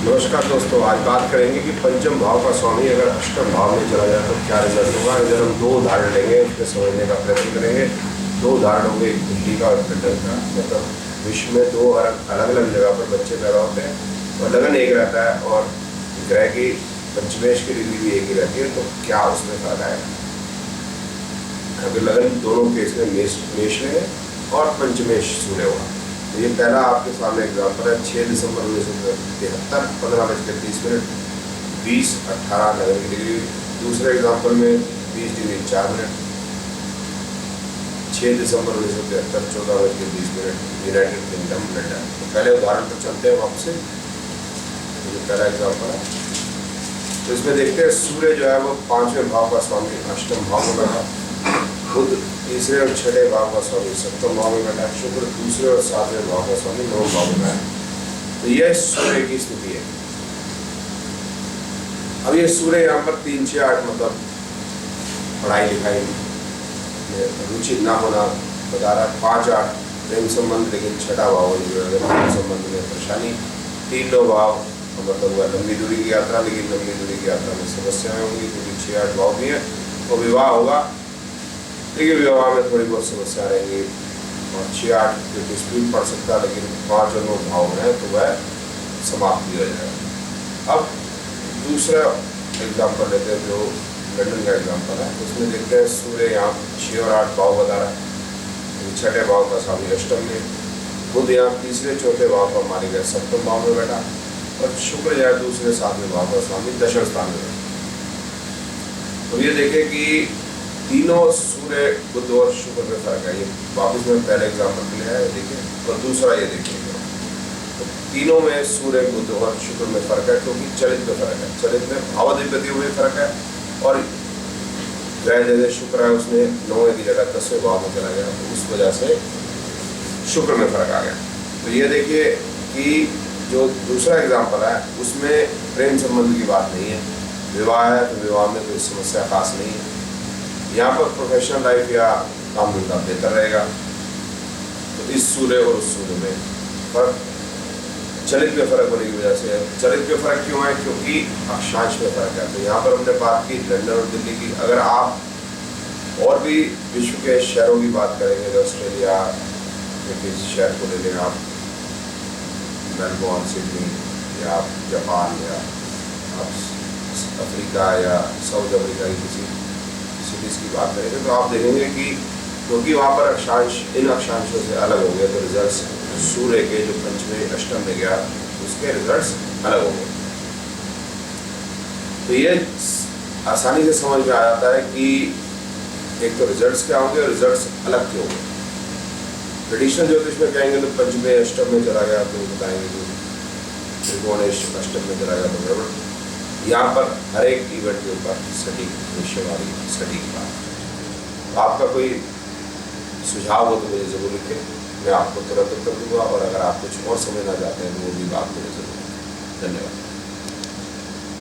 नमस्कार दोस्तों, आज बात करेंगे कि पंचम भाव का स्वामी अगर अष्टम भाव में चला जाए तो क्या रिजल्ट होगा। इधर हम दो उदाहरण लेंगे, उसमें समझने का प्रयत्न करेंगे। दो उदाहरण होंगे, एक बुद्धि का और फिल्टर का। मतलब विश्व में दो अलग अलग जगह पर बच्चे पैदा होते हैं और लगन एक रहता है और ग्रह की पंचमेश की डिग्री भी एक ही रहती है, तो क्या उसमें फर्क आएगा। अगर लगन दोनों केस में मेष में और पंचमेश सूर्य हुआ तो ये पहला आपके सामने एग्जाम्पल है। 6 दिसंबर 1973 15:30 20:18 लगन की डिग्री। दूसरे एग्जाम्पल में 20°4 6 दिसंबर 1973 14:20 यूनाइटेड किंगडम लंदन। तो पहले उदाहरण पर चलते हैं वापस से। तो पहला एग्जाम्पल है, तो इसमें देखते हैं सूर्य जो है वो 5वें भाव का स्वामी अष्टम भाव में बैठा, बुध तीसरे और छठे भाव का स्वामी सप्तम भाव में बैठा, शुक्र दूसरे और 7वें भाव का स्वामी 9वें भाव में बैठा। तो यह सूर्य की स्थिति है। अब ये सूर्य यहाँ पर 3, 6, 8 मतलब पढ़ाई लिखाई में रुचि ना होना बता रहा है। 5, 8 प्रेम संबंध, लेकिन छठा भाव प्रेम संबंध में परेशानी। 3, 9 भाव मतलब हुआ लंबी दूरी की यात्रा, लेकिन लंबी दूरी की यात्रा में समस्याएं होंगी क्योंकि 6, 8 भाव भी है। और विवाह होगा लेकिन विवाह में थोड़ी बहुत समस्या रहेंगी। और 6, 8 क्योंकि स्पीड पड़ सकता है, लेकिन 5 और 9 भाव में है तो वह समाप्त भी हो जाएगा। अब दूसरा एग्जाम्पल लेते हैं जो लंदन का एग्जाम्पल है। उसमें देखते हैं सूर्य यहाँ 6 और 8 भाव बता रहा है, छठे भाव का स्वामी अष्टम में, बुध यहाँ तीसरे चौथे भाव का मालिक है सप्तम भाव में बैठा, और शुक्र यहाँ दूसरे 7वें भाव का स्वामी दशम स्थान में बैठा। तो ये देखें कि तीनों सूर्य बुध और शुक्र में फर्क है। ये वापस में पहले एग्जाम्पल के लिए है, देखिए। और दूसरा ये देखिए, तो तीनों में सूर्य बुध और शुक्र में फर्क है क्योंकि चलित में फर्क है। चलित में भावाधिपतियों में फर्क है और ग्रह जैसे शुक्र है उसमें 9वें की जगह 10वें भाव में चला गया, तो उस वजह से शुक्र में फर्क आ गया। तो ये देखिए कि जो दूसरा एग्जाम्पल है उसमें प्रेम संबंध की बात नहीं है, विवाह है तो विवाह में कोई समस्या खास नहीं है। यहाँ पर प्रोफेशनल लाइफ या काम धंधा बेहतर रहेगा। तो इस सूर्य और उस सूर्य में फर्क चलित में फर्क होने की वजह से। चलित में फर्क क्यों है? क्योंकि अक्षांश में फर्क है। तो यहाँ पर हमने बात की लंदन और दिल्ली की। अगर आप और भी विश्व के शहरों की बात करेंगे तो ऑस्ट्रेलिया के किसी शहर को ले लें आप, मेलबोर्न, सिडनी, या आप जापान, या आप अफ्रीका या साउथ अफ्रीका की किसी सिटीज़ की बात करेंगे तो आप देखेंगे कि क्योंकि वहाँ पर अक्षांश इन अक्षांशों से अलग हो गए, तो रिजल्ट्स सूर्य के जो पंचमें अष्टम में गया उसके रिजल्ट्स अलग हो गए। तो ये आसानी से समझ में आ जाता है कि एक तो रिजल्ट्स क्या होंगे और रिजल्ट्स अलग क्यों होंगे। ट्रेडिशनल ज्योतिष में कहेंगे तो पंचमें अष्टम में चला गया तो बताएंगे कि त्रिकोणेश अष्टम में चला गया तो गड़बड़। यहाँ पर हर एक इवेंट के ऊपर सटीक भविष्यवाणी, सटीक बात। आपका कोई सुझाव हो तो मुझे ज़रूर लिखें, मैं आपको तुरंत उत्तर दूंगा। और अगर आप कुछ और समझना चाहते हैं तो वो भी बात मुझे ज़रूर। धन्यवाद।